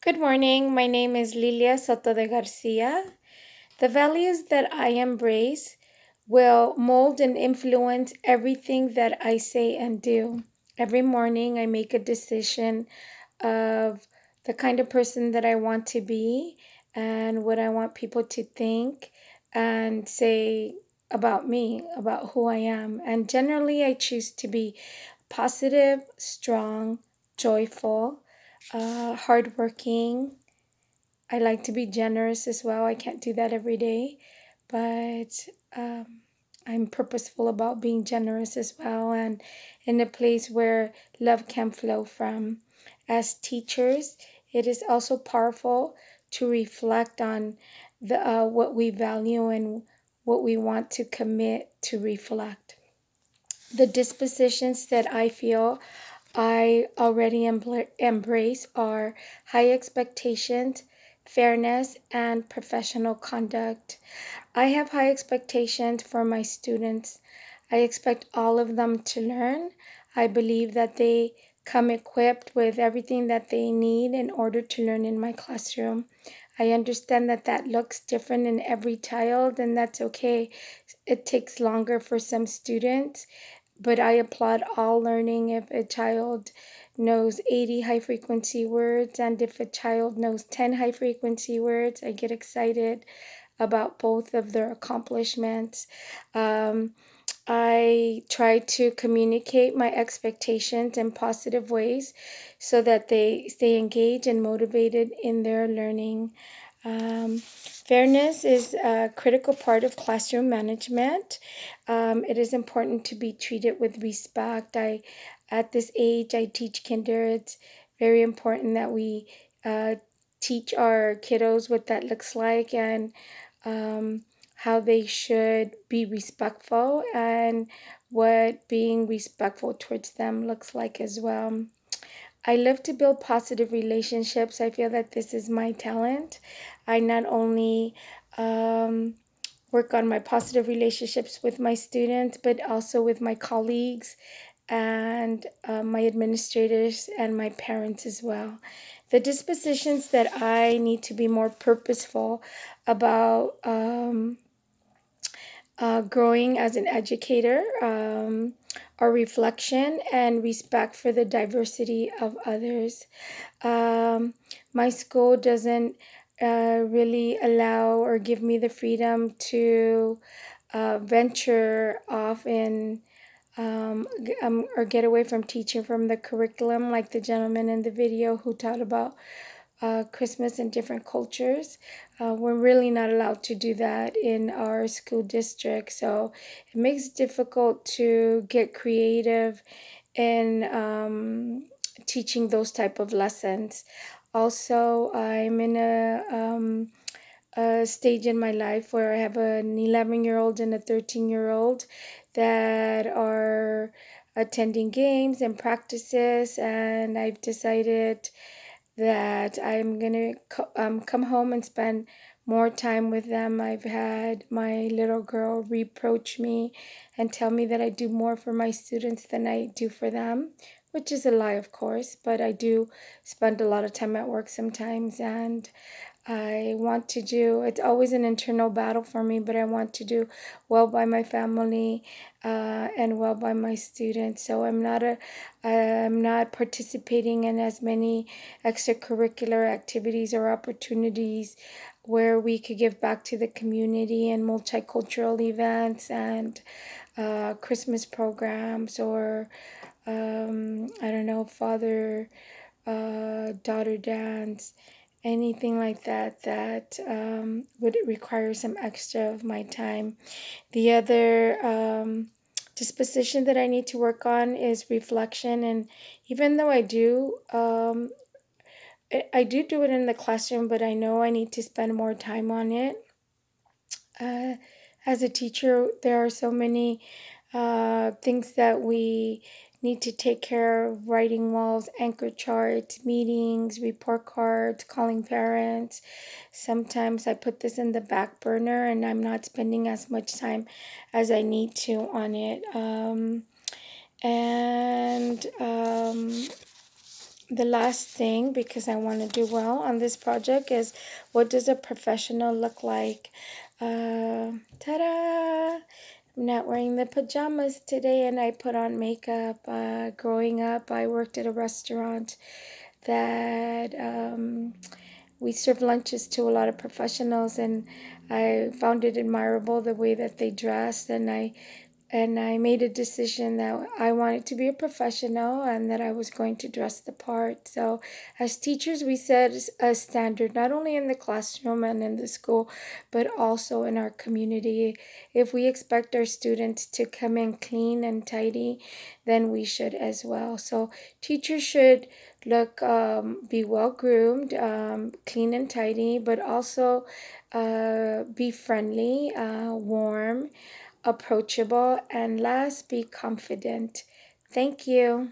Good morning. My name is Lilia Soto de Garcia. The values that I embrace will mold and influence everything that I say and do. Every morning, I make a decision of the kind of person that I want to be and what I want people to think and say about me, about who I am. And generally, I choose to be positive, strong, joyful, hardworking. I like to be generous as well. I can't do that every day, but I'm purposeful about being generous as well and in a place where love can flow from. As teachers, it is also powerful to reflect on what we value and what we want to commit to reflect. The dispositions that I feel I already embrace are high expectations, fairness, and professional conduct. I have high expectations for my students. I expect all of them to learn. I believe that they come equipped with everything that they need in order to learn in my classroom. I understand that that looks different in every child, and that's okay. It takes longer for some students, but I applaud all learning. If a child knows 80 high frequency words and if a child knows 10 high frequency words, I get excited about both of their accomplishments. Um, I try to communicate my expectations in positive ways so that they stay engaged and motivated in their learning. Fairness is a critical part of classroom management. It is important to be treated with respect. At this age, I teach kinder. It's very important that we teach our kiddos what that looks like and how they should be respectful and what being respectful towards them looks like as well. I love to build positive relationships. I feel that this is my talent. I not only um, work on my positive relationships with my students, but also with my colleagues and my administrators and my parents as well. The dispositions that I need to be more purposeful about growing as an educator are reflection and respect for the diversity of others. Um, my school doesn't really allow or give me the freedom to venture off in or get away from teaching from the curriculum, like the gentleman in the video who taught about Christmas in different cultures. We're really not allowed to do that in our school district, so it makes it difficult to get creative in teaching those type of lessons. Also, I'm in a stage in my life where I have an 11-year-old and a 13-year-old that are attending games and practices, and I've decided that I'm gonna come home and spend more time with them. I've had my little girl reproach me and tell me that I do more for my students than I do for them, which is a lie, of course, but I do spend a lot of time at work sometimes, and I want to do, it's always an internal battle for me, but I want to do well by my family and well by my students. So I'm not participating in as many extracurricular activities or opportunities where we could give back to the community and multicultural events and Christmas programs or I don't know, father daughter dance, anything like that that would require some extra of my time. The other disposition that I need to work on is reflection, and even though I do it in the classroom, but I know I need to spend more time on it. Uh, as a teacher, there are so many things that we need to take care of: writing walls, anchor charts, meetings, report cards, calling parents. Sometimes I put this in the back burner and I'm not spending as much time as I need to on it. And The last thing, because I want to do well on this project, is what does a professional look like? Ta-da! I'm not wearing the pajamas today, and I put on makeup. Growing up, I worked at a restaurant that we serve lunches to a lot of professionals, and I found it admirable the way that they dressed, and I made a decision that I wanted to be a professional and that I was going to dress the part. So, as teachers, we set a standard not only in the classroom and in the school, but also in our community. If we expect our students to come in clean and tidy, then we should as well. So, teachers should be well groomed, clean and tidy, but also be friendly, warm, approachable, and last, be confident. Thank you.